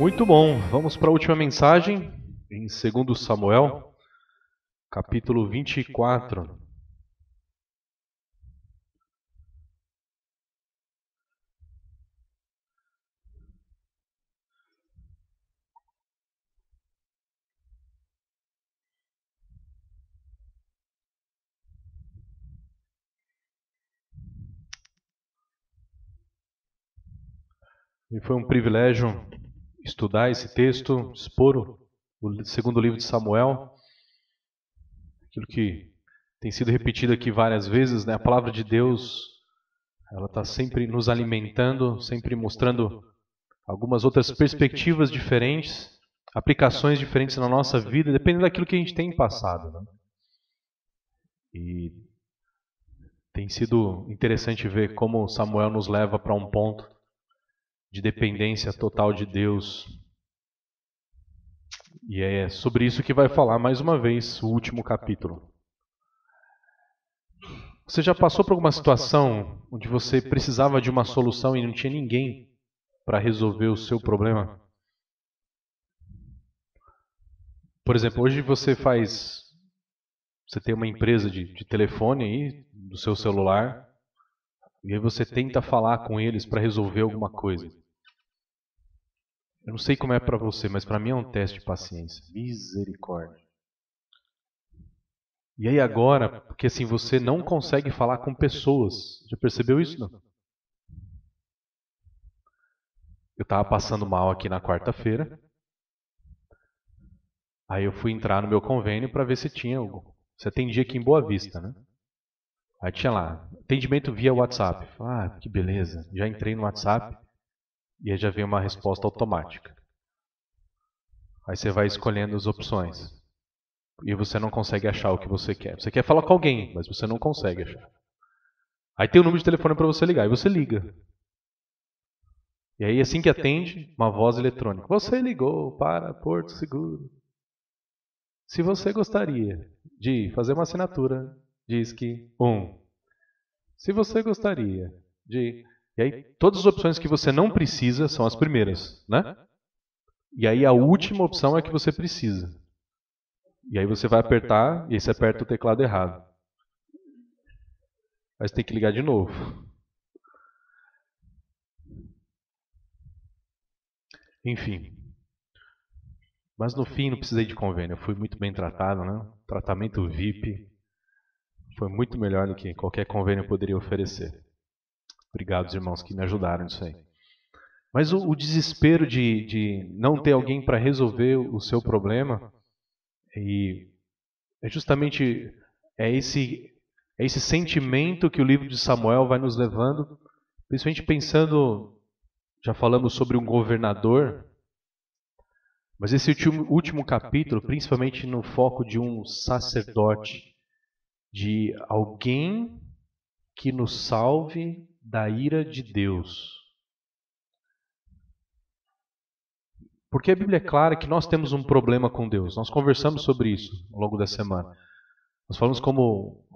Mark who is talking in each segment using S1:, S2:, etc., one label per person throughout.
S1: Muito bom, vamos para a última mensagem, em 2 Samuel, capítulo 24. E foi um privilégio estudar esse texto, expor o segundo livro de Samuel, aquilo que tem sido repetido aqui várias vezes, né? A palavra de Deus, ela está sempre nos alimentando, sempre mostrando algumas outras perspectivas diferentes, aplicações diferentes na nossa vida, dependendo daquilo que a gente tem passado, né? E tem sido interessante ver como Samuel nos leva para um ponto de dependência total de Deus. E é sobre isso que vai falar mais uma vez o último capítulo. Você já passou por alguma situação onde você precisava de uma solução e não tinha ninguém para resolver o seu problema? Por exemplo, hoje você tem uma empresa de telefone aí, do seu celular, e aí você tenta falar com eles para resolver alguma coisa. Eu não sei como é para você, mas para mim é um teste de paciência. Misericórdia. E aí agora, porque assim, você não consegue falar com pessoas. Já percebeu isso, não? Eu estava passando mal aqui na quarta-feira. Aí eu fui entrar no meu convênio para ver se tinha algo. Você atendia aqui em Boa Vista, né? Aí tinha lá, atendimento via WhatsApp. Ah, que beleza. Já entrei no WhatsApp e aí já vem uma resposta automática. Aí você vai escolhendo as opções. E você não consegue achar o que você quer. Você quer falar com alguém, mas você não consegue achar. Aí tem o número de telefone para você ligar, e você liga. E aí assim que atende, uma voz eletrônica. Você ligou para Porto Seguro. Se você gostaria de fazer uma assinatura, diz que 1. Se você gostaria de... E aí todas as opções que você não precisa são as primeiras, né? E aí a última opção é que você precisa. E aí você vai apertar, e aí você aperta o teclado errado. Aí você tem que ligar de novo. Enfim. Mas no fim não precisei de convênio. Eu fui muito bem tratado, né? Tratamento VIP foi muito melhor do que qualquer convênio poderia oferecer. Obrigado, os irmãos que me ajudaram nisso aí. Mas o desespero de não ter alguém para resolver o seu problema é justamente esse sentimento que o livro de Samuel vai nos levando, principalmente pensando, já falamos sobre um governador, mas esse último capítulo, principalmente no foco de um sacerdote, de alguém que nos salve da ira de Deus. Porque a Bíblia é clara que nós temos um problema com Deus. Nós conversamos sobre isso ao longo da semana. Nós falamos como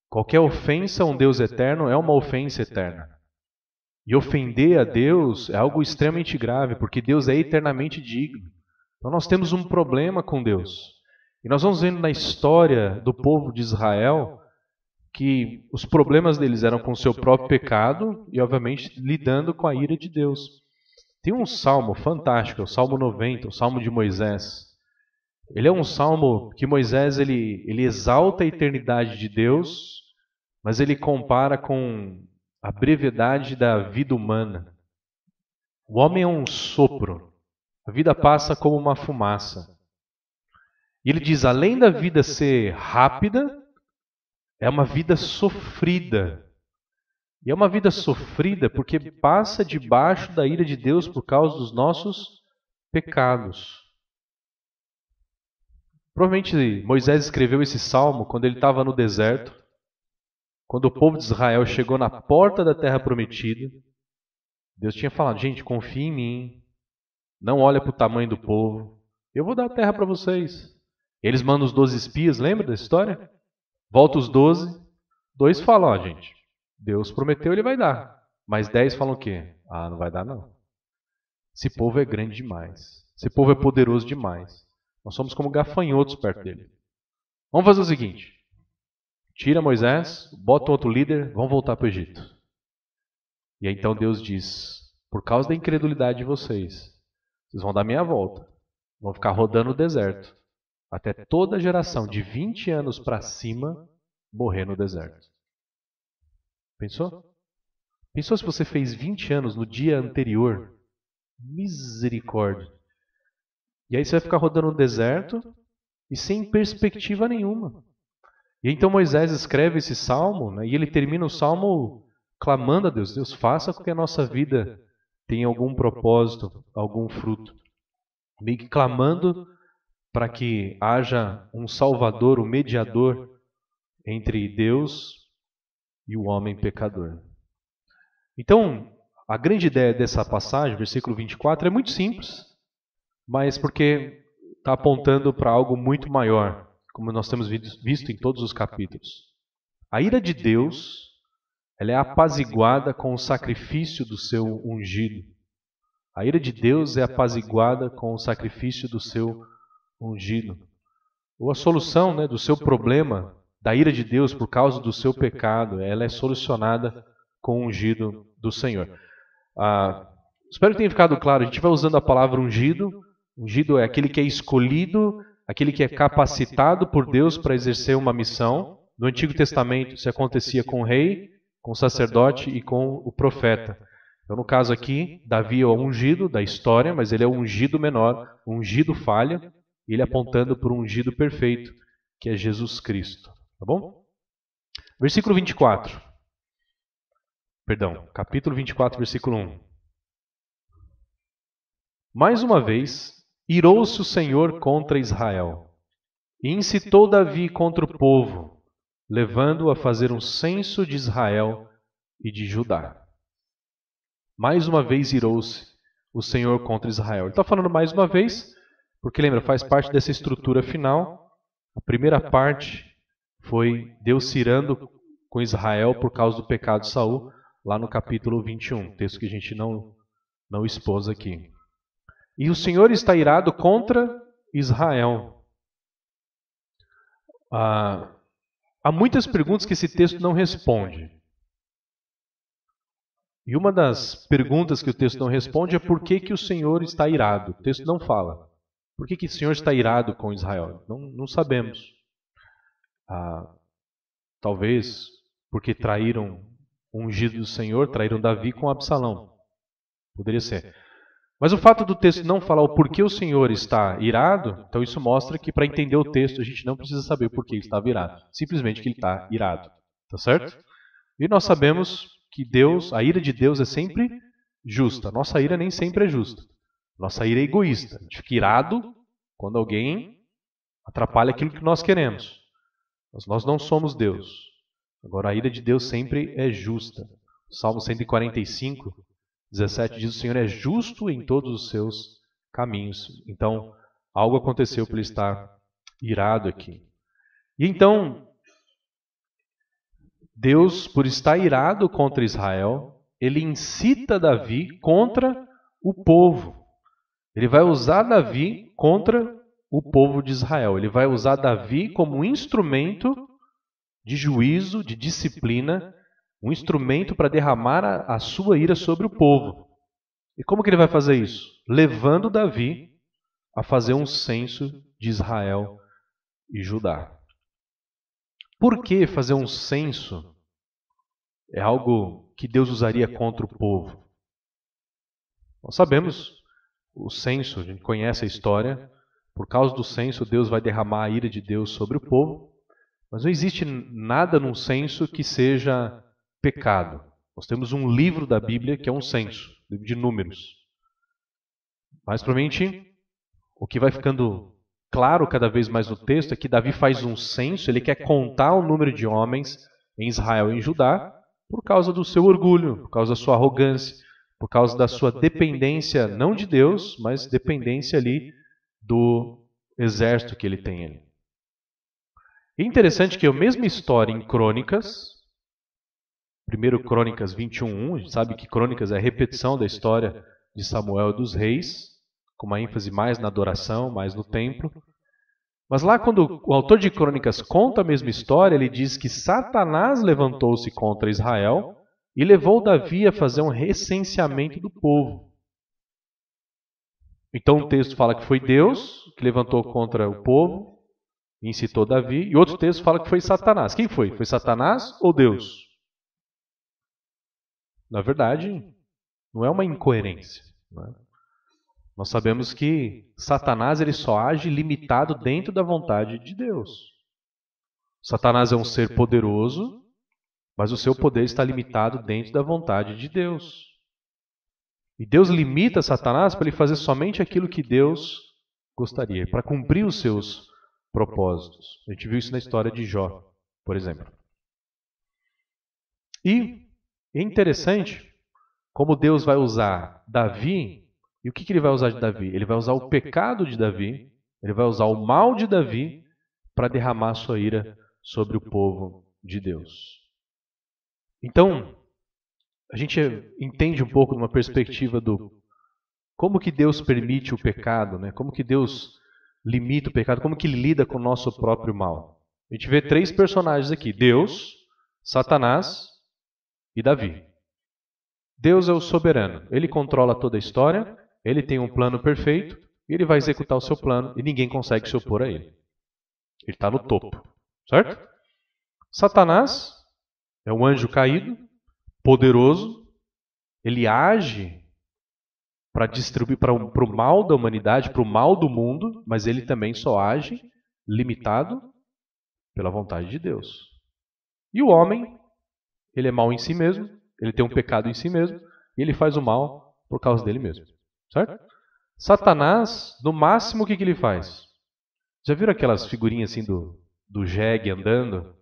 S1: qualquer ofensa a um Deus eterno é uma ofensa eterna. E ofender a Deus é algo extremamente grave, porque Deus é eternamente digno. Então nós temos um problema com Deus. E nós vamos vendo na história do povo de Israel que os problemas deles eram com o seu próprio pecado e, obviamente, lidando com a ira de Deus. Tem um salmo fantástico, o Salmo 90, o Salmo de Moisés. Ele é um salmo que Moisés ele exalta a eternidade de Deus, mas ele compara com a brevidade da vida humana. O homem é um sopro. A vida passa como uma fumaça. E ele diz, além da vida ser rápida, é uma vida sofrida. E é uma vida sofrida porque passa debaixo da ira de Deus por causa dos nossos pecados. Provavelmente Moisés escreveu esse salmo quando ele estava no deserto, quando o povo de Israel chegou na porta da terra prometida. Deus tinha falado, gente, confia em mim, não olha para o tamanho do povo, eu vou dar a terra para vocês. Eles mandam os 12 espias, lembra dessa história? Volta os 12, 2 falam, ó gente, Deus prometeu, ele vai dar. Mas 10 falam o quê? Ah, não vai dar não. esse povo é grande demais. Esse povo é poderoso demais. Nós somos como gafanhotos perto dele. Vamos fazer o seguinte. Tira Moisés, bota outro líder, vamos voltar para o Egito. E aí então Deus diz, por causa da incredulidade de vocês vão dar meia volta. Vão ficar rodando o deserto. Até toda geração de 20 anos para cima morrer no deserto. Pensou? Pensou se você fez 20 anos no dia anterior? Misericórdia. E aí você vai ficar rodando no deserto e sem perspectiva nenhuma. E então Moisés escreve esse salmo, né, e ele termina o salmo clamando a Deus. Deus, faça com que a nossa vida tenha algum propósito, algum fruto. Meio que clamando para que haja um salvador, um mediador entre Deus e o homem pecador. Então, a grande ideia dessa passagem, versículo 24, é muito simples, mas porque está apontando para algo muito maior, como nós temos visto em todos os capítulos. A ira de Deus, ela é apaziguada com o sacrifício do seu ungido. A ira de Deus é apaziguada com o sacrifício do seu ungido. Ou a solução, né, do seu problema, da ira de Deus por causa do seu pecado, ela é solucionada com o ungido do Senhor. Espero que tenha ficado claro, a gente vai usando a palavra ungido. Ungido é aquele que é escolhido, aquele que é capacitado por Deus para exercer uma missão. No Antigo Testamento isso acontecia com o rei, com o sacerdote e com o profeta. Então, no caso aqui, Davi é o ungido da história, mas ele é o ungido menor, o ungido falha, e ele apontando para o ungido perfeito, que é Jesus Cristo. Tá bom? Versículo 24. Perdão, capítulo 24, versículo 1. Mais uma vez, irou-se o Senhor contra Israel, e incitou Davi contra o povo, levando-o a fazer um censo de Israel e de Judá. Mais uma vez irou-se o Senhor contra Israel. Ele está falando mais uma vez, porque lembra, faz parte dessa estrutura final. A primeira parte foi Deus se irando com Israel por causa do pecado de Saul, lá no capítulo 21, texto que a gente não expôs aqui. E o Senhor está irado contra Israel. Há muitas perguntas que esse texto não responde. E uma das perguntas que o texto não responde é por que o Senhor está irado. O texto não fala. Por que o Senhor está irado com Israel? Não sabemos. Talvez porque traíram o ungido do Senhor, traíram Davi com Absalão. Poderia ser. Mas o fato do texto não falar o porquê o Senhor está irado, então isso mostra que para entender o texto a gente não precisa saber o porquê ele estava irado. Simplesmente que ele está irado. Tá certo? E nós sabemos que Deus, a ira de Deus é sempre justa. Nossa ira nem sempre é justa. Nossa ira é egoísta. A gente fica irado quando alguém atrapalha aquilo que nós queremos. Mas nós não somos Deus. Agora a ira de Deus sempre é justa. Salmo 145, 17 diz: o Senhor é justo em todos os seus caminhos. Então, algo aconteceu para ele estar irado aqui. E então, Deus, por estar irado contra Israel, ele incita Davi contra o povo. Ele vai usar Davi contra o povo de Israel. Ele vai usar Davi como um instrumento de juízo, de disciplina, um instrumento para derramar a sua ira sobre o povo. E como que ele vai fazer isso? Levando Davi a fazer um censo de Israel e Judá. Por que fazer um censo é algo que Deus usaria contra o povo? Nós sabemos o censo, a gente conhece a história. Por causa do censo, Deus vai derramar a ira de Deus sobre o povo. Mas não existe nada num censo que seja pecado. Nós temos um livro da Bíblia que é um censo, livro de números. Mas provavelmente o que vai ficando claro cada vez mais no texto é que Davi faz um censo, ele quer contar o número de homens em Israel e em Judá por causa do seu orgulho, por causa da sua arrogância, por causa da sua dependência não de Deus, mas dependência ali do exército que ele tem ali. É interessante que a mesma história em Crônicas, 1 Crônicas 21:1, a gente sabe que Crônicas é a repetição da história de Samuel e dos reis, com uma ênfase mais na adoração, mais no templo. Mas lá quando o autor de Crônicas conta a mesma história, ele diz que Satanás levantou-se contra Israel e levou Davi a fazer um recenseamento do povo. Então o texto fala que foi Deus que levantou contra o povo, incitou Davi, e outro texto fala que foi Satanás. Quem foi? Foi Satanás ou Deus? Na verdade, não é uma incoerência. Né? Nós sabemos que Satanás ele só age limitado dentro da vontade de Deus. Satanás é um ser poderoso, mas o seu poder está limitado dentro da vontade de Deus. E Deus limita Satanás para ele fazer somente aquilo que Deus gostaria, para cumprir os seus propósitos. A gente viu isso na história de Jó, por exemplo. E é interessante como Deus vai usar Davi, e o que ele vai usar de Davi? Ele vai usar o pecado de Davi, ele vai usar o mal de Davi para derramar sua ira sobre o povo de Deus. Então, a gente entende um pouco numa perspectiva do como que Deus permite o pecado, né? Como que Deus limita o pecado, como que ele lida com o nosso próprio mal. A gente vê três personagens aqui, Deus, Satanás e Davi. Deus é o soberano, ele controla toda a história, ele tem um plano perfeito, e ele vai executar o seu plano e ninguém consegue se opor a ele. Ele está no topo, certo? Satanás é um anjo caído, poderoso, ele age para distribuir para o mal da humanidade, para o mal do mundo, mas ele também só age limitado pela vontade de Deus. E o homem, ele é mau em si mesmo, ele tem um pecado em si mesmo, e ele faz o mal por causa dele mesmo, certo? Satanás, no máximo, o que ele faz? Já viram aquelas figurinhas assim do jegue andando?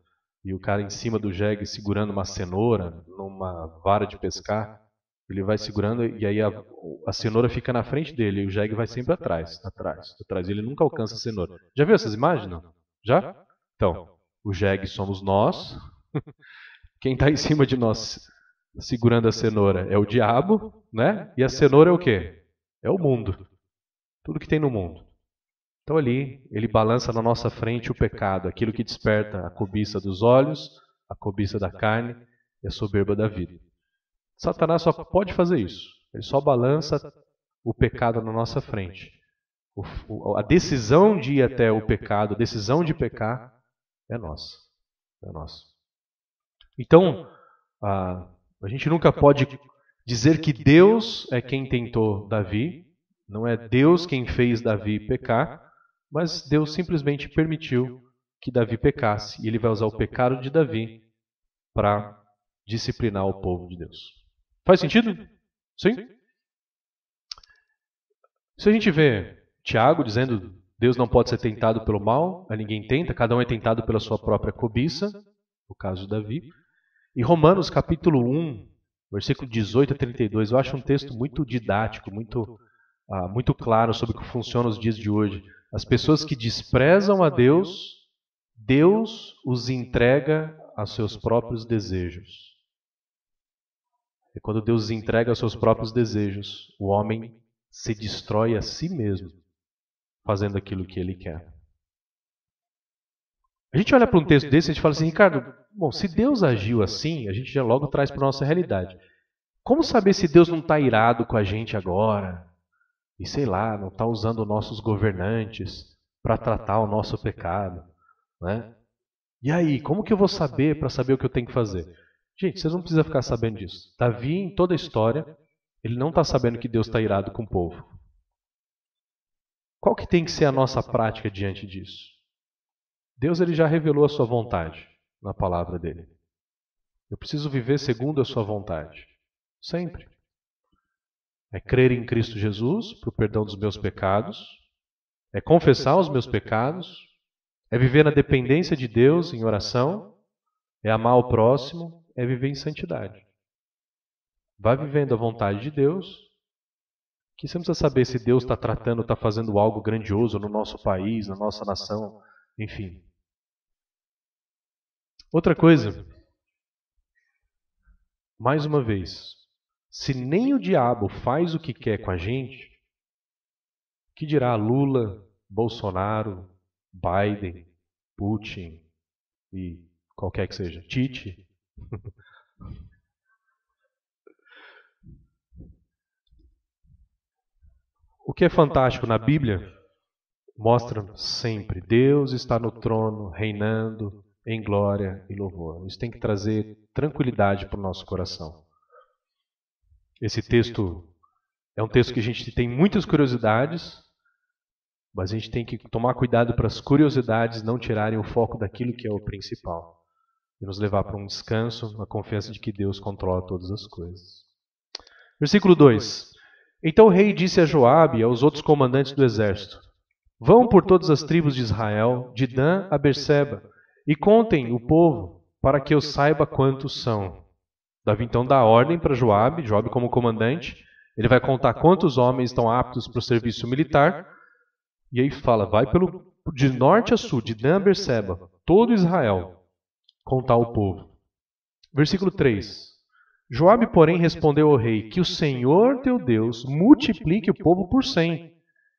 S1: E o cara em cima do jegue segurando uma cenoura numa vara de pescar. Ele vai segurando e aí a cenoura fica na frente dele e o jegue vai sempre atrás, atrás, atrás. Ele nunca alcança a cenoura. Já viu essas imagens? Não? Já? Então, o jegue somos nós. Quem está em cima de nós segurando a cenoura é o diabo, né? E a cenoura é o quê? É o mundo. Tudo que tem no mundo. Então ali, ele balança na nossa frente o pecado, aquilo que desperta a cobiça dos olhos, a cobiça da carne e a soberba da vida. Satanás só pode fazer isso. Ele só balança o pecado na nossa frente. A decisão de ir até o pecado, a decisão de pecar, é nossa. É nossa. Então, a gente nunca pode dizer que Deus é quem tentou Davi, não é Deus quem fez Davi pecar, mas Deus simplesmente permitiu que Davi pecasse, e ele vai usar o pecado de Davi para disciplinar o povo de Deus. Faz sentido? Sim? Se a gente vê Tiago dizendo Deus não pode ser tentado pelo mal, a ninguém tenta, cada um é tentado pela sua própria cobiça, no caso de Davi. E Romanos capítulo 1, versículo 18 a 32, eu acho um texto muito didático, muito claro sobre como funciona os dias de hoje. As pessoas que desprezam a Deus, Deus os entrega aos seus próprios desejos. E quando Deus os entrega aos seus próprios desejos, o homem se destrói a si mesmo, fazendo aquilo que ele quer. A gente olha para um texto desse e a gente fala assim, Ricardo, bom, se Deus agiu assim, a gente já logo traz para a nossa realidade. Como saber se Deus não está irado com a gente agora? E sei lá, não está usando nossos governantes para tratar o nosso pecado, né? E aí, como que eu vou saber para saber o que eu tenho que fazer? Gente, vocês não precisam ficar sabendo disso. Davi, em toda a história, ele não está sabendo que Deus está irado com o povo. Qual que tem que ser a nossa prática diante disso? Deus ele já revelou a sua vontade na palavra dele. Eu preciso viver segundo a sua vontade. Sempre. É crer em Cristo Jesus para o perdão dos meus pecados. É confessar os meus pecados. É viver na dependência de Deus em oração. É amar o próximo. É viver em santidade. Vá vivendo a vontade de Deus. Que você não precisa saber se Deus está tratando, está fazendo algo grandioso no nosso país, na nossa nação, enfim. Outra coisa, mais uma vez, Se nem o diabo faz o que quer com a gente, que dirá Lula, Bolsonaro, Biden, Putin e qualquer que seja, Tite? O que é fantástico na Bíblia mostra sempre Deus está no trono, reinando em glória e louvor. Isso tem que trazer tranquilidade para o nosso coração. Esse texto é um texto que a gente tem muitas curiosidades, mas a gente tem que tomar cuidado para as curiosidades não tirarem o foco daquilo que é o principal e nos levar para um descanso, na confiança de que Deus controla todas as coisas. Versículo 2. Então o rei disse a Joabe e aos outros comandantes do exército: Vão por todas as tribos de Israel, de Dan a Berseba, e contem o povo, para que eu saiba quantos são. Davi então dá ordem para Joabe como comandante. Ele vai contar quantos homens estão aptos para o serviço militar. E aí fala, vai de norte a sul, de Dan a Berseba, todo Israel, contar o povo. Versículo 3. Joabe, porém, respondeu ao rei, que o Senhor teu Deus multiplique o povo por 100,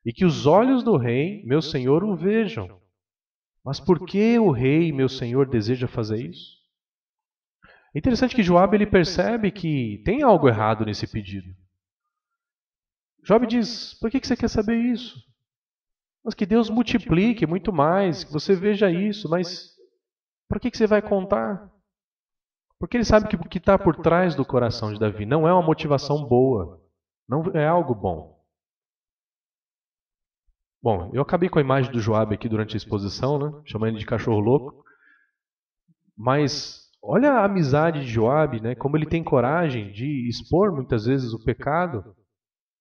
S1: e que os olhos do rei, meu senhor, o vejam. Mas por que o rei, meu senhor, deseja fazer isso? É interessante que Joabe ele percebe que tem algo errado nesse pedido. Joabe diz, por que você quer saber isso? Mas que Deus multiplique muito mais, que você veja isso, mas por que você vai contar? Porque ele sabe que o que está por trás do coração de Davi não é uma motivação boa, não é algo bom. Bom, eu acabei com a imagem do Joabe aqui durante a exposição, né? Chamando ele de cachorro louco. Mas olha a amizade de Joabe, né? Como ele tem coragem de expor muitas vezes o pecado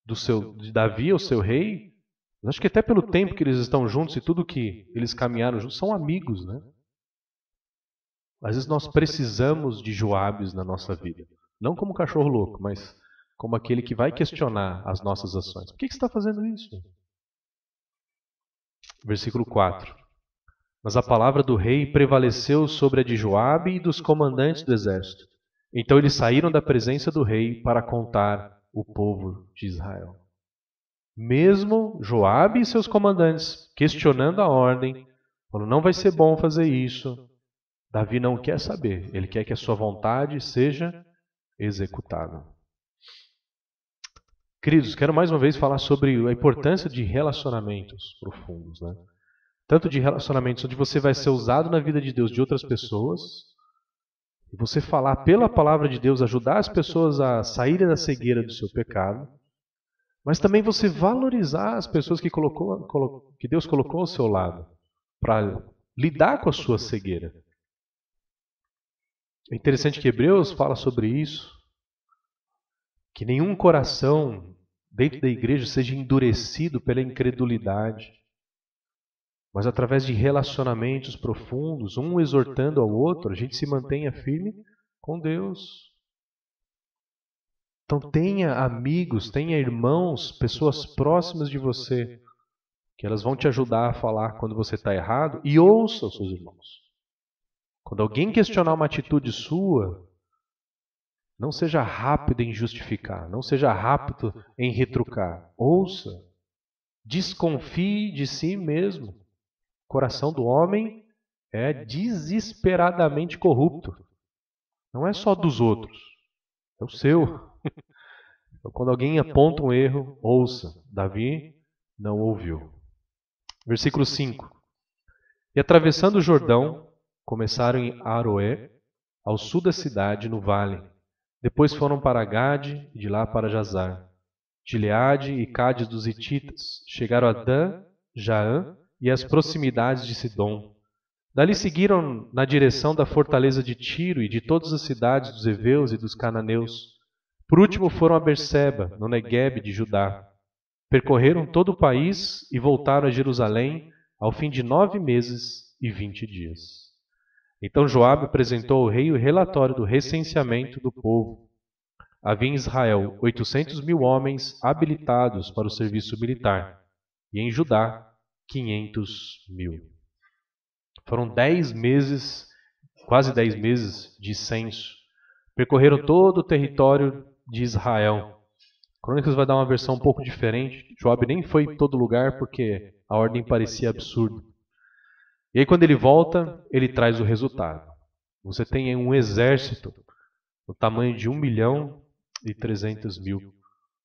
S1: de Davi, ao seu rei. Eu acho que até pelo tempo que eles estão juntos e tudo que eles caminharam juntos, são amigos, né? Às vezes nós precisamos de Joabes na nossa vida. Não como cachorro louco, mas como aquele que vai questionar as nossas ações. Por que você está fazendo isso? Versículo 4. Mas a palavra do rei prevaleceu sobre a de Joabe e dos comandantes do exército. Então eles saíram da presença do rei para contar o povo de Israel. Mesmo Joabe e seus comandantes questionando a ordem, falando, não vai ser bom fazer isso, Davi não quer saber, ele quer que a sua vontade seja executada. Queridos, quero mais uma vez falar sobre a importância de relacionamentos profundos, né? Tanto de relacionamentos onde você vai ser usado na vida de Deus de outras pessoas, e você falar pela palavra de Deus, ajudar as pessoas a saírem da cegueira do seu pecado, mas também você valorizar as pessoas que Deus colocou ao seu lado, para lidar com a sua cegueira. É interessante que Hebreus fala sobre isso, que nenhum coração dentro da igreja seja endurecido pela incredulidade, mas através de relacionamentos profundos, um exortando ao outro, a gente se mantenha firme com Deus. Então tenha amigos, tenha irmãos, pessoas próximas de você, que elas vão te ajudar a falar quando você está errado, e ouça os seus irmãos. Quando alguém questionar uma atitude sua, não seja rápido em justificar, não seja rápido em retrucar. Ouça, desconfie de si mesmo. O coração do homem é desesperadamente corrupto. Não é só dos outros, é o seu. Então, quando alguém aponta um erro, ouça. Davi não ouviu. Versículo 5. E atravessando o Jordão, começaram em Aroé, ao sul da cidade, no vale. Depois foram para Gade e de lá para Jazar. Gileade e Cádiz dos Hititas. Chegaram a Dan, Jaã e as proximidades de Sidom. Dali seguiram na direção da fortaleza de Tiro e de todas as cidades dos heveus e dos cananeus. Por último foram a Berseba, no Neguebe de Judá. Percorreram todo o país e voltaram a Jerusalém ao fim de 9 meses e 20 dias. Então Joabe apresentou ao rei o relatório do recenseamento do povo. Havia em Israel 800.000 homens habilitados para o serviço militar, e em Judá 500.000. Foram 10 meses, quase 10 meses de censo. Percorreram todo o território de Israel. Crônicas vai dar uma versão um pouco diferente. Joabe nem foi em todo lugar porque a ordem parecia absurda. E aí quando ele volta, ele traz o resultado. Você tem um exército do tamanho de 1.300.000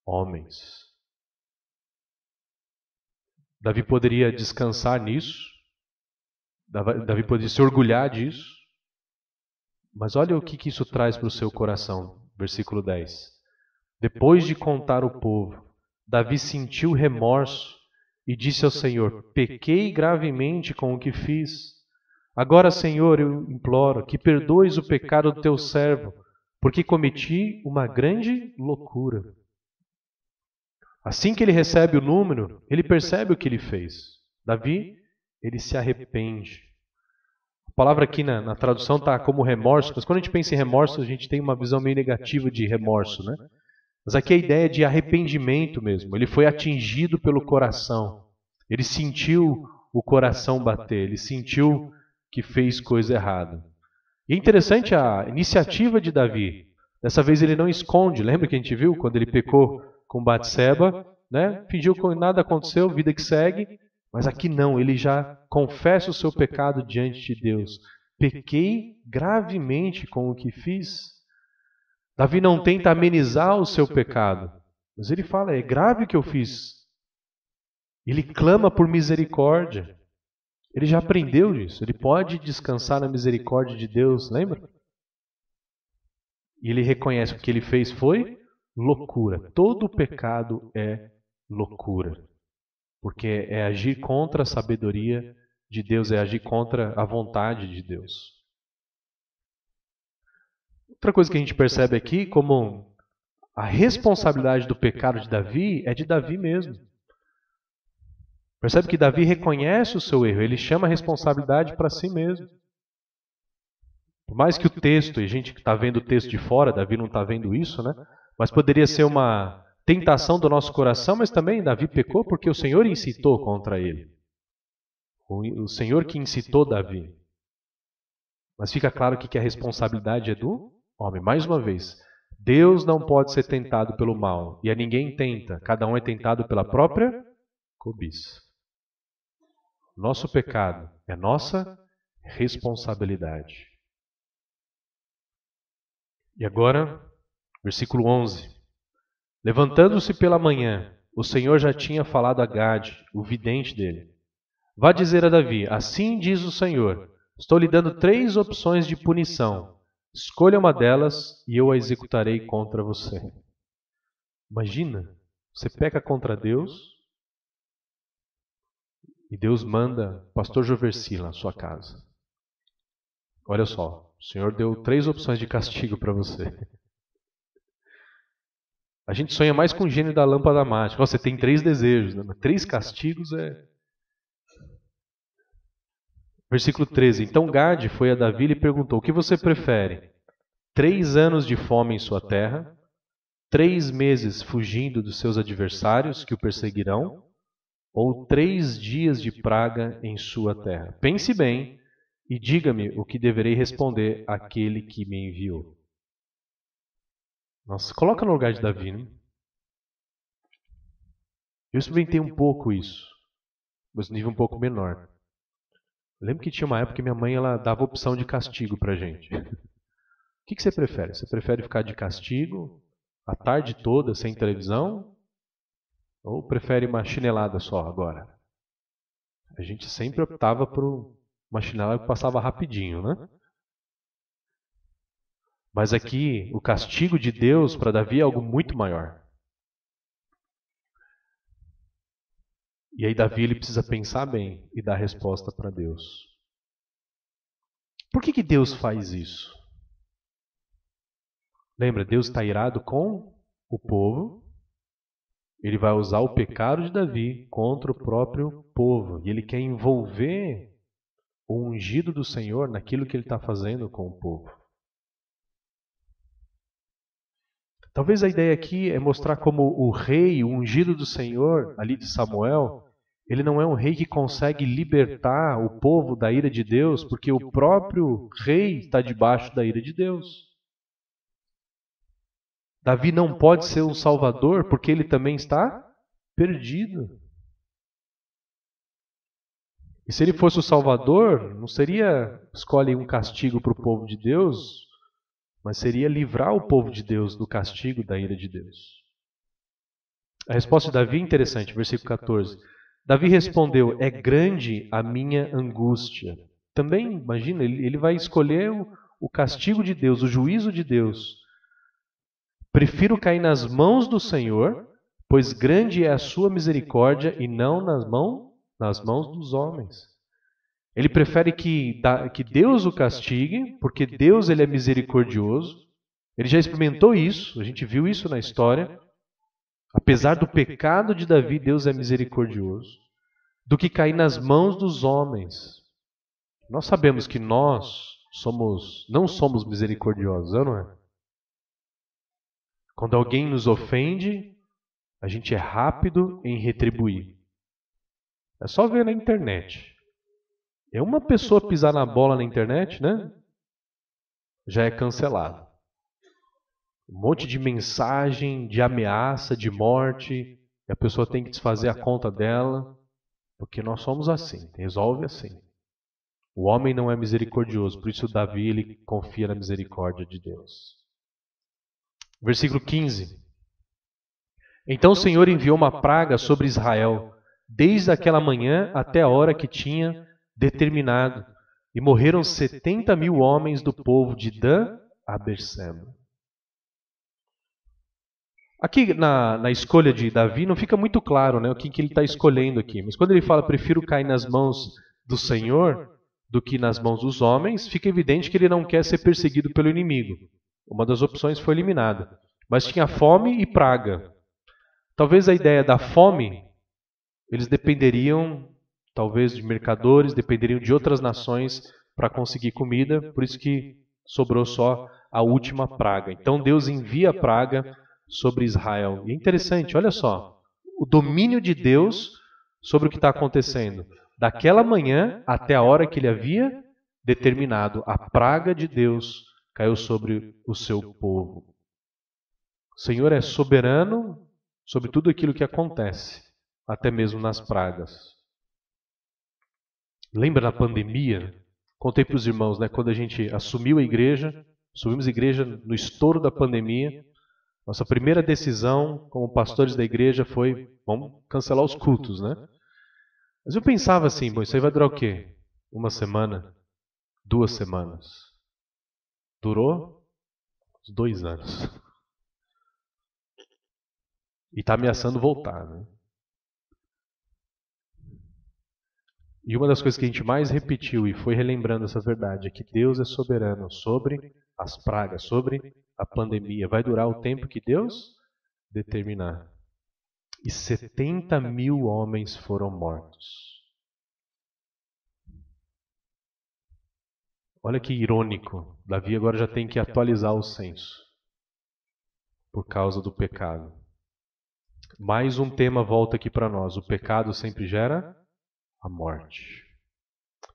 S1: homens. Davi poderia descansar nisso. Davi poderia se orgulhar disso. Mas olha o que isso traz para o seu coração. Versículo 10. Depois de contar o povo, Davi sentiu remorso e disse ao Senhor: pequei gravemente com o que fiz. Agora, Senhor, eu imploro que perdoes o pecado do teu servo, porque cometi uma grande loucura. Assim que ele recebe o número, ele percebe o que ele fez. Davi, ele se arrepende. A palavra aqui na tradução está como remorso, mas quando a gente pensa em remorso, a gente tem uma visão meio negativa de remorso, né? Mas aqui a ideia de arrependimento mesmo. Ele foi atingido pelo coração. Ele sentiu o coração bater. Ele sentiu que fez coisa errada. E é interessante a iniciativa de Davi. Dessa vez ele não esconde. Lembra que a gente viu quando ele pecou com Batseba, né? Fingiu que nada aconteceu, vida que segue. Mas aqui não, ele já confessa o seu pecado diante de Deus. Pequei gravemente com o que fiz. Davi não tenta amenizar o seu pecado, mas ele fala, é grave o que eu fiz. Ele clama por misericórdia. Ele já aprendeu isso, ele pode descansar na misericórdia de Deus, lembra? E ele reconhece que o que ele fez foi loucura. Todo pecado é loucura, porque é agir contra a sabedoria de Deus, é agir contra a vontade de Deus. Outra coisa que a gente percebe aqui, como a responsabilidade do pecado de Davi é de Davi mesmo. Percebe que Davi reconhece o seu erro, ele chama a responsabilidade para si mesmo. Por mais que o texto, e a gente está vendo o texto de fora, Davi não está vendo isso, né? Mas poderia ser uma tentação do nosso coração, mas também Davi pecou porque o Senhor incitou contra ele. O Senhor que incitou Davi. Mas fica claro que a responsabilidade é do homem. Mais uma vez, Deus não pode ser tentado pelo mal. E a ninguém tenta. Cada um é tentado pela própria cobiça. Nosso pecado é nossa responsabilidade. E agora, versículo 11. Levantando-se pela manhã, o Senhor já tinha falado a Gade, o vidente dele. Vá dizer a Davi, assim diz o Senhor, estou lhe dando 3 opções de punição. Escolha uma delas e eu a executarei contra você. Imagina, você peca contra Deus e Deus manda pastor Joversi na sua casa. Olha só, o Senhor deu 3 opções de castigo para você. A gente sonha mais com o gênio da lâmpada mágica. Você tem 3 desejos, né? 3 castigos é... Versículo 13. Então Gade foi a Davi e lhe perguntou, o que você prefere? 3 anos de fome em sua terra, 3 meses fugindo dos seus adversários que o perseguirão, ou 3 dias de praga em sua terra? Pense bem e diga-me o que deverei responder àquele que me enviou. Nossa, coloca no lugar de Davi, né? Eu experimentei um pouco isso, mas nível um pouco menor. Eu lembro que tinha uma época que minha mãe ela dava opção de castigo pra gente. O que você prefere? Você prefere ficar de castigo a tarde toda sem televisão? Ou prefere uma chinelada só agora? A gente sempre optava por uma chinelada que passava rapidinho, né? Mas aqui, o castigo de Deus para Davi é algo muito maior. E aí Davi ele precisa pensar bem e dar resposta para Deus. Por que Deus faz isso? Lembra, Deus está irado com o povo. Ele vai usar o pecado de Davi contra o próprio povo. E ele quer envolver o ungido do Senhor naquilo que ele está fazendo com o povo. Talvez a ideia aqui é mostrar como o rei, o ungido do Senhor, ali de Samuel, ele não é um rei que consegue libertar o povo da ira de Deus, porque o próprio rei está debaixo da ira de Deus. Davi não pode ser um salvador porque ele também está perdido. E se ele fosse o salvador, não seria escolhe um castigo para o povo de Deus, mas seria livrar o povo de Deus do castigo da ira de Deus. A resposta de Davi é interessante, versículo 14. Davi respondeu, é grande a minha angústia. Também, imagina, ele vai escolher o castigo de Deus, o juízo de Deus. Prefiro cair nas mãos do Senhor, pois grande é a sua misericórdia e não nas mãos dos homens. Ele prefere que Deus o castigue, porque Deus ele é misericordioso. Ele já experimentou isso, a gente viu isso na história. Apesar do pecado de Davi, Deus é misericordioso. Do que cair nas mãos dos homens. Nós sabemos que nós não somos misericordiosos, não é? Quando alguém nos ofende, a gente é rápido em retribuir. É só ver na internet. É uma pessoa pisar na bola na internet, né? Já é cancelado. Um monte de mensagem, de ameaça, de morte. E a pessoa tem que desfazer a conta dela. Porque nós somos assim. Resolve assim. O homem não é misericordioso. Por isso Davi ele confia na misericórdia de Deus. Versículo 15. Então o Senhor enviou uma praga sobre Israel, desde aquela manhã até a hora que tinha determinado, e morreram 70.000 homens do povo de Dan a Berseba. Aqui na escolha de Davi não fica muito claro, né, o que ele está escolhendo aqui. Mas quando ele fala, prefiro cair nas mãos do Senhor do que nas mãos dos homens, fica evidente que ele não quer ser perseguido pelo inimigo. Uma das opções foi eliminada. Mas tinha fome e praga. Talvez a ideia da fome, eles dependeriam, talvez, de mercadores, dependeriam de outras nações para conseguir comida, por isso que sobrou só a última praga. Então Deus envia a praga sobre Israel. E é interessante, olha só, o domínio de Deus sobre o que está acontecendo. Daquela manhã até a hora que ele havia determinado, a praga de Deus caiu sobre o seu povo. O Senhor é soberano sobre tudo aquilo que acontece, até mesmo nas pragas. Lembra na pandemia? Contei para os irmãos, né, quando a gente assumimos a igreja no estouro da pandemia, nossa primeira decisão como pastores da igreja foi, vamos cancelar os cultos, né? Mas eu pensava assim, bom, isso aí vai durar o quê? 1 semana? 2 semanas? Durou 2 anos. E está ameaçando voltar, né? E uma das coisas que a gente mais repetiu e foi relembrando essa verdade é que Deus é soberano sobre as pragas, sobre a pandemia. Vai durar o tempo que Deus determinar. E 70.000 homens foram mortos. Olha que irônico. Davi agora já tem que atualizar o censo por causa do pecado. Mais um tema volta aqui para nós. O pecado sempre gera a morte.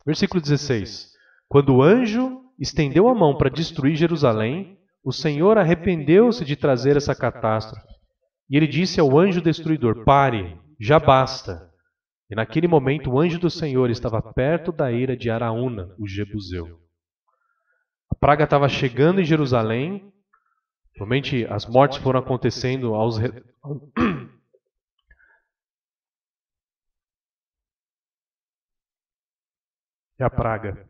S1: Versículo 16. Quando o anjo estendeu a mão para destruir Jerusalém, o Senhor arrependeu-se de trazer essa catástrofe. E ele disse ao anjo destruidor, pare, já basta. E naquele momento o anjo do Senhor estava perto da eira de Araúna, o Jebuseu. A praga estava chegando em Jerusalém. Provavelmente as mortes foram acontecendo aos É a praga.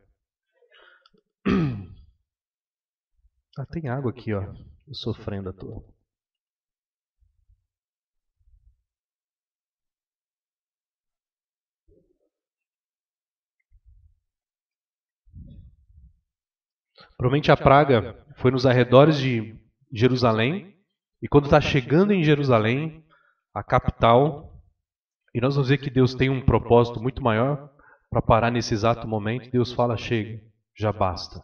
S1: Ah, tem água aqui, ó. Eu sofrendo à toa. Provavelmente a praga foi nos arredores de Jerusalém. E quando está chegando em Jerusalém, a capital, e nós vamos ver que Deus tem um propósito muito maior para parar nesse exato momento. Deus fala, chega, já basta.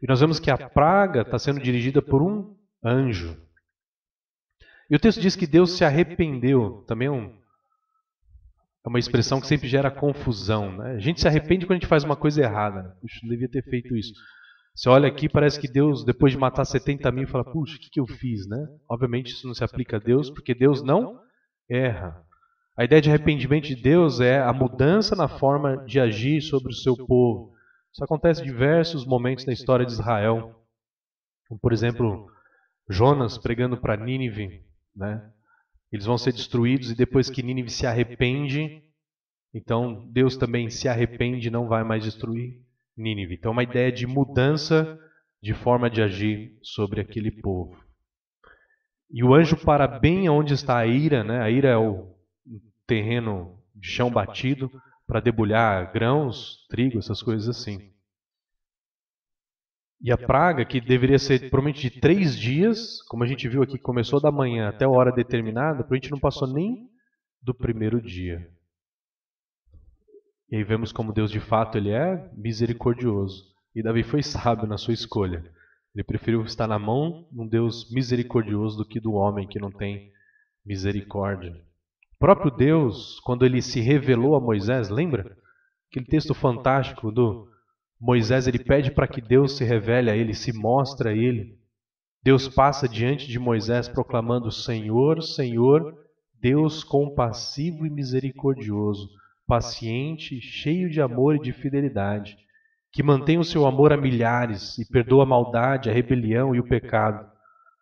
S1: E nós vemos que a praga está sendo dirigida por um anjo. E o texto diz que Deus se arrependeu. Também é uma expressão que sempre gera confusão, né? A gente se arrepende quando a gente faz uma coisa errada. Puxa, não devia ter feito isso. Você olha aqui, parece que Deus, depois de matar 70 mil, fala, puxa, o que eu fiz, né? Obviamente isso não se aplica a Deus, porque Deus não erra. A ideia de arrependimento de Deus é a mudança na forma de agir sobre o seu povo. Isso acontece em diversos momentos na história de Israel. Como, por exemplo, Jonas pregando para Nínive, né? Eles vão ser destruídos e depois que Nínive se arrepende, então Deus também se arrepende e não vai mais destruir Nínive. Então, uma ideia de mudança de forma de agir sobre aquele povo. E o anjo para bem onde está a ira, né? A ira é o terreno de chão batido para debulhar grãos, trigo, essas coisas assim. E a praga, que deveria ser provavelmente de 3 dias, como a gente viu aqui, começou da manhã até a hora determinada, a gente não passou nem do primeiro dia. E aí vemos como Deus de fato ele é misericordioso. E Davi foi sábio na sua escolha. Ele preferiu estar na mão de um Deus misericordioso do que do homem que não tem misericórdia. O próprio Deus, quando ele se revelou a Moisés, lembra? Aquele texto fantástico do Moisés, ele pede para que Deus se revele a ele, se mostre a ele. Deus passa diante de Moisés proclamando: Senhor, Senhor, Deus compassivo e misericordioso, paciente, cheio de amor e de fidelidade, que mantém o seu amor a milhares e perdoa a maldade, a rebelião e o pecado.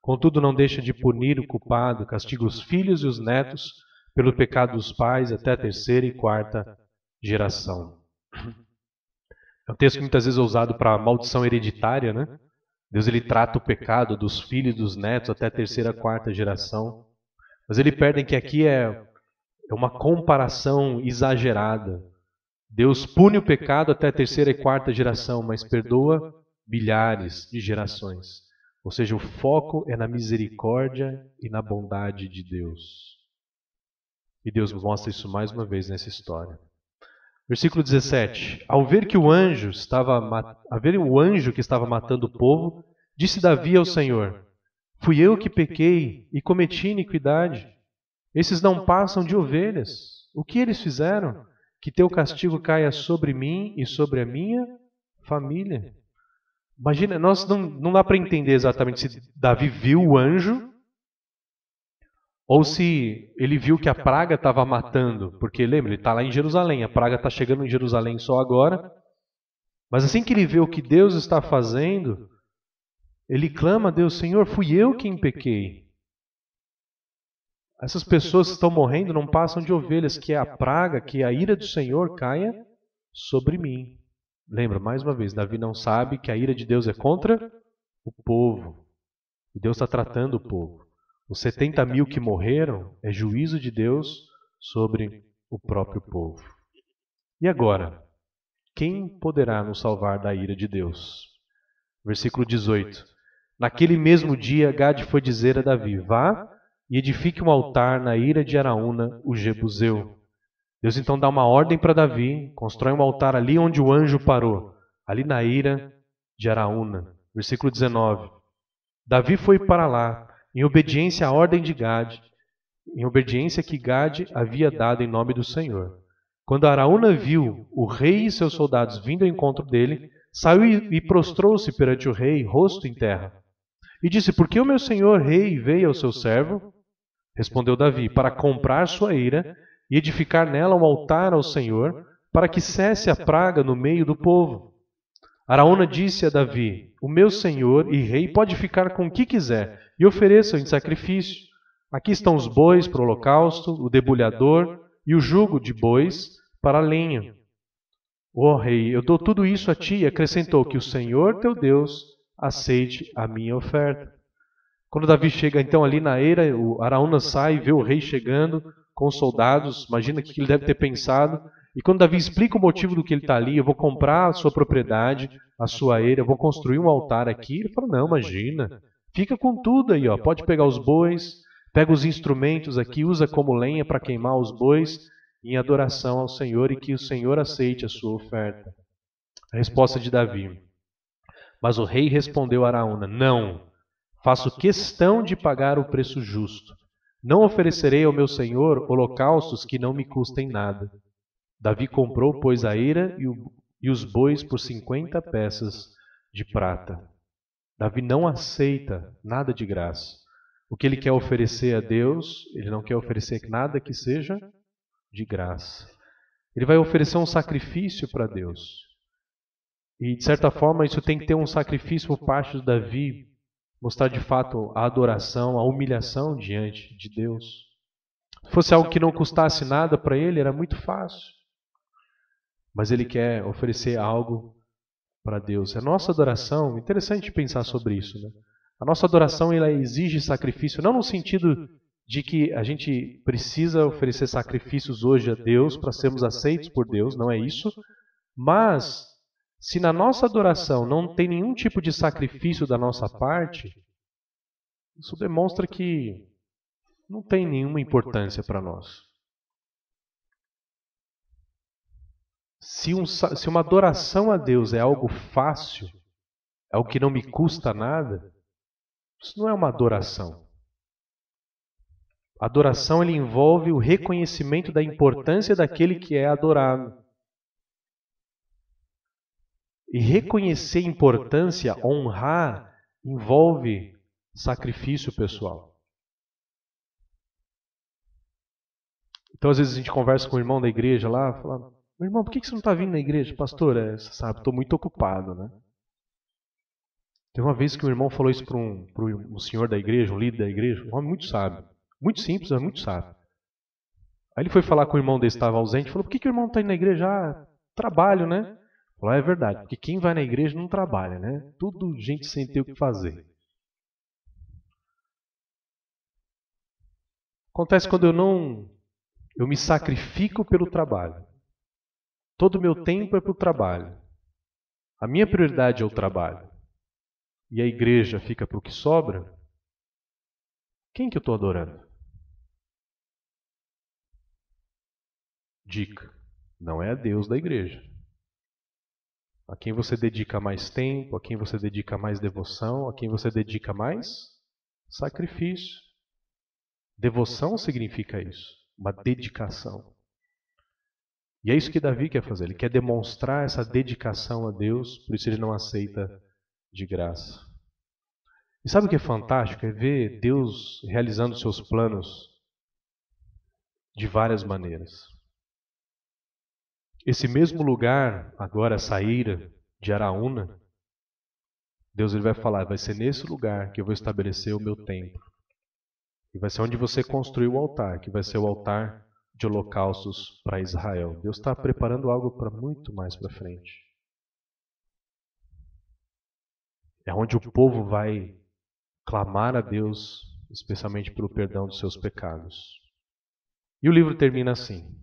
S1: Contudo, não deixa de punir o culpado, castiga os filhos e os netos pelo pecado dos pais até a 3ª e 4ª geração. É um texto que muitas vezes é usado para maldição hereditária, né? Deus ele trata o pecado dos filhos e dos netos até a 3ª e 4ª geração. Mas ele perde que aqui é uma comparação exagerada. Deus pune o pecado até a 3ª e 4ª geração, mas perdoa milhares de gerações. Ou seja, o foco é na misericórdia e na bondade de Deus. E Deus mostra isso mais uma vez nessa história. Versículo 17. Ao ver o anjo que estava matando o povo, disse Davi ao Senhor: Fui eu que pequei e cometi iniquidade. Esses não passam de ovelhas. O que eles fizeram? Que teu castigo caia sobre mim e sobre a minha família. Imagina, não dá para entender exatamente se Davi viu o anjo ou se ele viu que a praga estava matando. Porque lembra, ele está lá em Jerusalém, a praga está chegando em Jerusalém só agora. Mas assim que ele vê o que Deus está fazendo, ele clama a Deus: Senhor, fui eu quem pequei. Essas pessoas que estão morrendo não passam de ovelhas, que é a praga, que a ira do Senhor caia sobre mim. Lembra, mais uma vez, Davi não sabe que a ira de Deus é contra o povo. E Deus está tratando o povo. Os 70 mil que morreram é juízo de Deus sobre o próprio povo. E agora? Quem poderá nos salvar da ira de Deus? Versículo 18. Naquele mesmo dia, Gade foi dizer a Davi: Vá e edifique um altar na ira de Araúna, o Jebuseu. Deus então dá uma ordem para Davi, constrói um altar ali onde o anjo parou, ali na ira de Araúna. Versículo 19. Davi foi para lá, em obediência à ordem de Gade, em obediência que Gade havia dado em nome do Senhor. Quando Araúna viu o rei e seus soldados vindo ao encontro dele, saiu e prostrou-se perante o rei, rosto em terra. E disse: Por que o meu senhor rei veio ao seu servo? Respondeu Davi: Para comprar sua ira e edificar nela um altar ao Senhor, para que cesse a praga no meio do povo. Araúna disse a Davi: O meu senhor e rei pode ficar com o que quiser e ofereça-o em sacrifício. Aqui estão os bois para o holocausto, o debulhador e o jugo de bois para a lenha. Ó rei, eu dou tudo isso a ti, e acrescentou: Que o Senhor teu Deus aceite a minha oferta. Quando Davi chega então ali na eira, o Araúna sai e vê o rei chegando com os soldados. Imagina o que ele deve ter pensado. E quando Davi explica o motivo do que ele está ali: eu vou comprar a sua propriedade, a sua eira, eu vou construir um altar aqui. Ele fala: não, imagina, fica com tudo aí, ó. Pode pegar os bois, pega os instrumentos aqui, usa como lenha para queimar os bois em adoração ao Senhor, e que o Senhor aceite a sua oferta. A resposta de Davi. Mas o rei respondeu a Araúna: não. Faço questão de pagar o preço justo. Não oferecerei ao meu senhor holocaustos que não me custem nada. Davi comprou, pois, a eira e os bois por 50 peças de prata. Davi não aceita nada de graça. O que ele quer oferecer a Deus, ele não quer oferecer nada que seja de graça. Ele vai oferecer um sacrifício para Deus. E, de certa forma, isso tem que ter um sacrifício por parte de Davi, mostrar de fato a adoração, a humilhação diante de Deus. Se fosse algo que não custasse nada para ele, era muito fácil. Mas ele quer oferecer algo para Deus. A nossa adoração, interessante pensar sobre isso, né? A nossa adoração ela exige sacrifício, não no sentido de que a gente precisa oferecer sacrifícios hoje a Deus para sermos aceitos por Deus, não é isso. Mas, se na nossa adoração não tem nenhum tipo de sacrifício da nossa parte, isso demonstra que não tem nenhuma importância para nós. Se uma adoração a Deus é algo fácil, é algo que não me custa nada, isso não é uma adoração. A adoração ele envolve o reconhecimento da importância daquele que é adorado. E reconhecer importância, honrar, envolve sacrifício pessoal. Então, às vezes, a gente conversa com o irmão da igreja lá, fala, meu irmão, por que você não está vindo na igreja? Pastor, você sabe, estou muito ocupado, né? Tem uma vez que um irmão falou isso para um senhor da igreja, um líder da igreja, um homem muito sábio. Muito simples, mas muito sábio. Aí ele foi falar com o irmão dele que estava ausente, falou, por que o irmão está indo na igreja? Ah, trabalho, né? Falou, é verdade, porque quem vai na igreja não trabalha, né? Tudo gente sem ter o que fazer. Acontece quando eu me sacrifico pelo trabalho. Todo o meu tempo é para o trabalho. A minha prioridade é o trabalho. E a igreja fica para o que sobra. Quem que eu estou adorando? Dica. Não é a Deus da igreja. A quem você dedica mais tempo, a quem você dedica mais devoção, a quem você dedica mais sacrifício. Devoção significa isso. Uma dedicação. E é isso que Davi quer fazer. Ele quer demonstrar essa dedicação a Deus, por isso ele não aceita de graça. E sabe o que é fantástico? É ver Deus realizando seus planos de várias maneiras. Esse mesmo lugar, agora essa ira de Araúna, Deus ele vai falar, vai ser nesse lugar que eu vou estabelecer o meu templo. E vai ser onde você construiu o altar, que vai ser o altar de holocaustos para Israel. Deus está preparando algo para muito mais para frente. É onde o povo vai clamar a Deus, especialmente pelo perdão dos seus pecados. E o livro termina assim.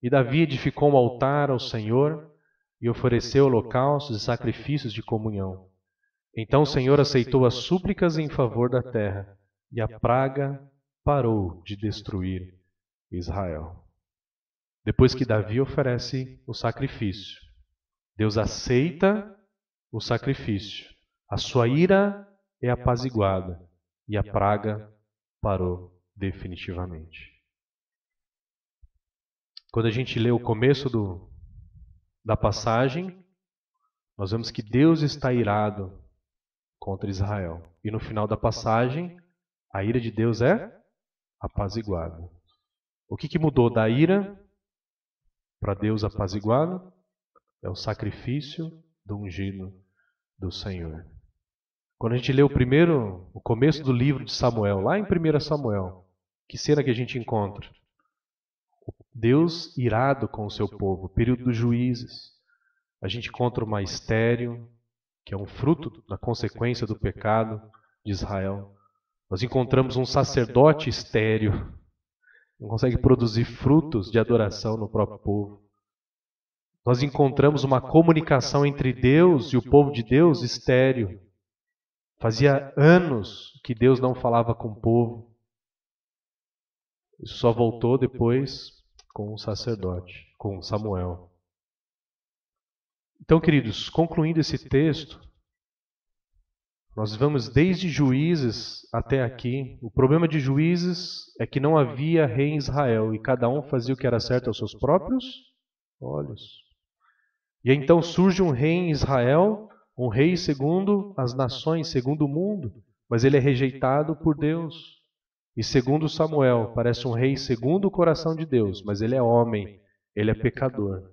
S1: E Davi edificou um altar ao Senhor e ofereceu holocaustos e sacrifícios de comunhão. Então o Senhor aceitou as súplicas em favor da terra e a praga parou de destruir Israel. Depois que Davi oferece o sacrifício, Deus aceita o sacrifício. A sua ira é apaziguada e a praga parou definitivamente. Quando a gente lê o começo da passagem, nós vemos que Deus está irado contra Israel. E no final da passagem, a ira de Deus é apaziguada. O que mudou da ira para Deus apaziguado? É o sacrifício do ungido do Senhor. Quando a gente lê o começo do livro de Samuel, lá em 1 Samuel, que cena que a gente encontra? Deus irado com o seu povo, período dos juízes. A gente encontra uma estéril, que é um fruto da consequência do pecado de Israel. Nós encontramos um sacerdote estéril, não consegue produzir frutos de adoração no próprio povo. Nós encontramos uma comunicação entre Deus e o povo de Deus estéril. Fazia anos que Deus não falava com o povo. Isso só voltou depois com o sacerdote, com Samuel. Então, queridos, concluindo esse texto, nós vamos desde Juízes até aqui. O problema de Juízes é que não havia rei em Israel e cada um fazia o que era certo aos seus próprios olhos. E então surge um rei em Israel, um rei segundo as nações, segundo o mundo, mas ele é rejeitado por Deus. E segundo Samuel, parece um rei segundo o coração de Deus, mas ele é homem, ele é pecador.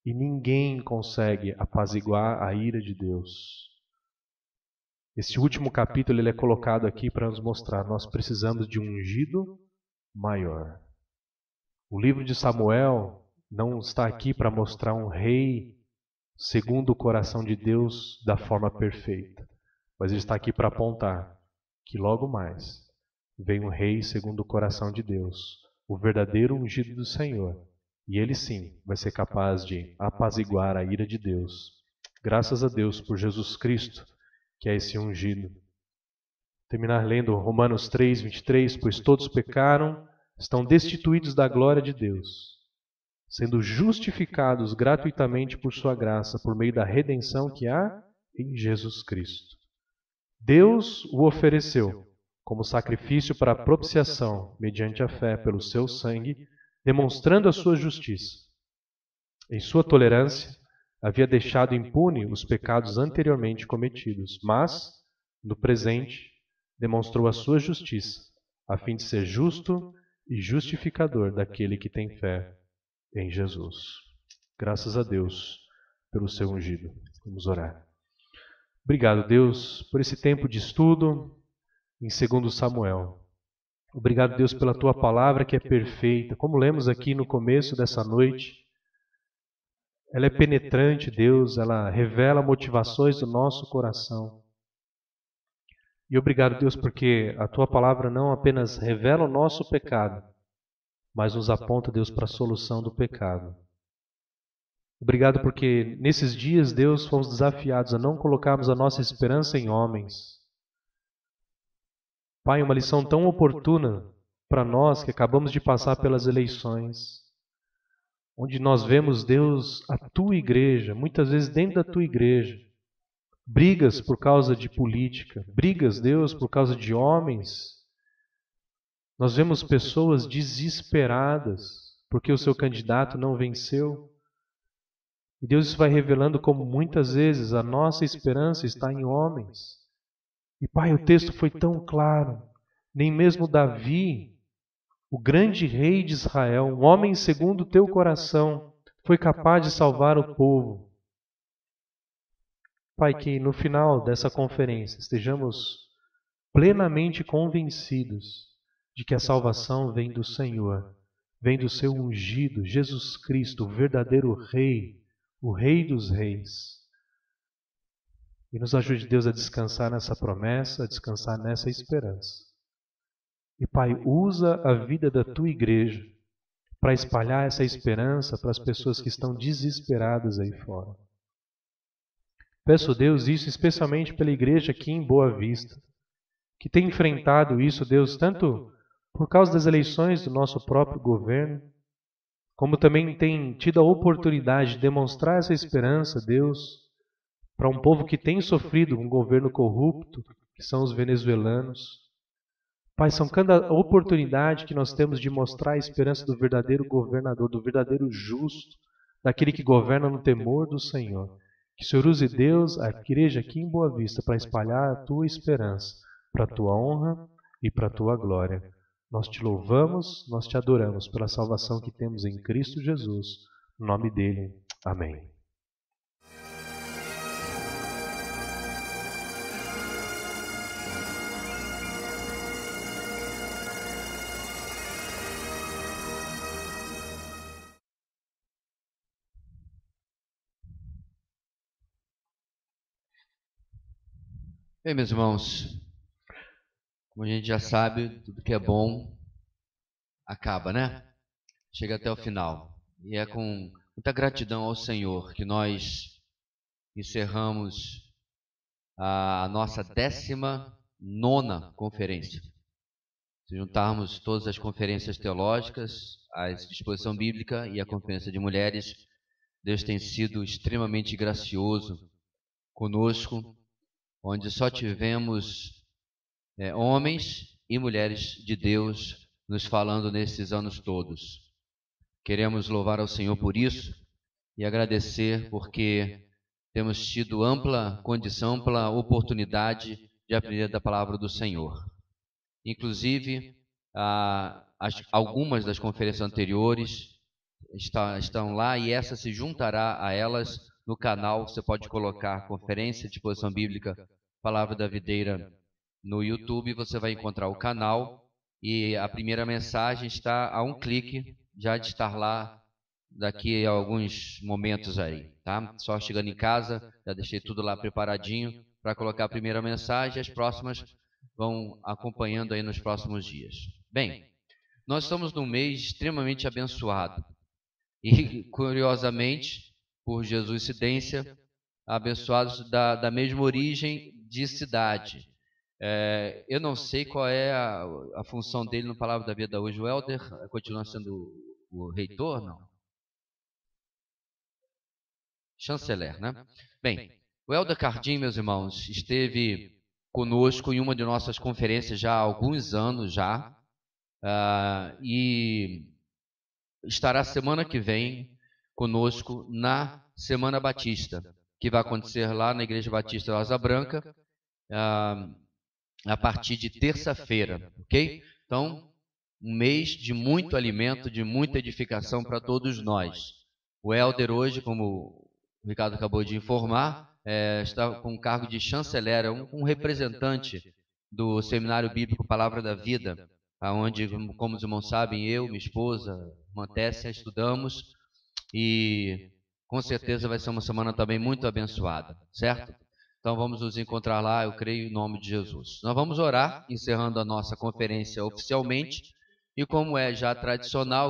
S1: E ninguém consegue apaziguar a ira de Deus. Esse último capítulo ele é colocado aqui para nos mostrar, nós precisamos de um ungido maior. O livro de Samuel não está aqui para mostrar um rei segundo o coração de Deus da forma perfeita, mas ele está aqui para apontar que logo mais vem um rei segundo o coração de Deus, o verdadeiro ungido do Senhor, e ele sim vai ser capaz de apaziguar a ira de Deus. Graças a Deus por Jesus Cristo, que é esse ungido. Terminar lendo Romanos 3, 23, pois todos pecaram, estão destituídos da glória de Deus, sendo justificados gratuitamente por sua graça, por meio da redenção que há em Jesus Cristo. Deus o ofereceu como sacrifício para a propiciação, mediante a fé pelo seu sangue, demonstrando a sua justiça. Em sua tolerância, havia deixado impune os pecados anteriormente cometidos, mas, no presente, demonstrou a sua justiça, a fim de ser justo e justificador daquele que tem fé em Jesus. Graças a Deus pelo seu ungido. Vamos orar. Obrigado, Deus, por esse tempo de estudo em 2 Samuel. Obrigado, Deus, pela tua palavra que é perfeita. Como lemos aqui no começo dessa noite, ela é penetrante, Deus, ela revela motivações do nosso coração. E obrigado, Deus, porque a tua palavra não apenas revela o nosso pecado, mas nos aponta, Deus, para a solução do pecado. Obrigado porque nesses dias, Deus, fomos desafiados a não colocarmos a nossa esperança em homens. Pai, uma lição tão oportuna para nós que acabamos de passar pelas eleições, onde nós vemos, Deus, a tua igreja, muitas vezes dentro da tua igreja, brigas por causa de política, brigas, Deus, por causa de homens. Nós vemos pessoas desesperadas porque o seu candidato não venceu. E Deus, isso vai revelando como muitas vezes a nossa esperança está em homens. E Pai, o texto foi tão claro. Nem mesmo Davi, o grande rei de Israel, um homem segundo o teu coração, foi capaz de salvar o povo. Pai, que no final dessa conferência estejamos plenamente convencidos de que a salvação vem do Senhor, vem do seu ungido, Jesus Cristo, o verdadeiro rei, o Rei dos Reis. E nos ajude, Deus, a descansar nessa promessa, a descansar nessa esperança. E, Pai, usa a vida da tua igreja para espalhar essa esperança para as pessoas que estão desesperadas aí fora. Peço, Deus, isso especialmente pela igreja aqui em Boa Vista, que tem enfrentado isso, Deus, tanto por causa das eleições do nosso próprio governo, como também tem tido a oportunidade de demonstrar essa esperança, Deus, para um povo que tem sofrido um governo corrupto, que são os venezuelanos. Pai, são cada oportunidade que nós temos de mostrar a esperança do verdadeiro governador, do verdadeiro justo, daquele que governa no temor do Senhor. Que o Senhor use, Deus, a igreja aqui em Boa Vista para espalhar a tua esperança, para a tua honra e para a tua glória. Nós te louvamos, nós te adoramos pela salvação que temos em Cristo Jesus. No nome dele, amém.
S2: Bem, meus irmãos, como a gente já sabe, tudo que é bom acaba, né? Chega até o final. E é com muita gratidão ao Senhor que nós encerramos a nossa 19ª conferência. Se juntarmos todas as conferências teológicas, a exposição bíblica e a conferência de mulheres, Deus tem sido extremamente gracioso conosco, onde só tivemos homens e mulheres de Deus nos falando nesses anos todos. Queremos louvar ao Senhor por isso e agradecer porque temos tido ampla condição, ampla oportunidade de aprender da palavra do Senhor. Inclusive, algumas das conferências anteriores estão lá e essa se juntará a elas no canal. Você pode colocar Conferência de Exposição Bíblica Palavra da Videira no YouTube, você vai encontrar o canal e a primeira mensagem está a um clique já de estar lá daqui a alguns momentos aí, tá? Só chegando em casa, já deixei tudo lá preparadinho para colocar a primeira mensagem, as próximas vão acompanhando aí nos próximos dias. Bem, nós estamos num mês extremamente abençoado e, curiosamente, por Jesuicidência, abençoados da mesma origem de cidade. Eu não sei qual é a função dele no Palavra da Vida hoje. O Helder continua sendo o reitor, não? Chanceler, né? Bem, o Helder Cardim, meus irmãos, esteve conosco em uma de nossas conferências já há alguns anos já, e estará semana que vem conosco na Semana Batista, que vai acontecer lá na Igreja Batista Asa Branca, a partir de terça-feira, ok? Então, um mês de muito alimento, de muita edificação para todos nós. O Helder hoje, como o Ricardo acabou de informar, está com o cargo de chanceler, um representante do Seminário Bíblico Palavra da Vida, onde, como os irmãos sabem, eu, minha esposa, irmã Tessia, estudamos e com certeza vai ser uma semana também muito abençoada, certo? Então vamos nos encontrar lá, eu creio, em nome de Jesus. Nós vamos orar, encerrando a nossa conferência oficialmente, e como é já tradicional,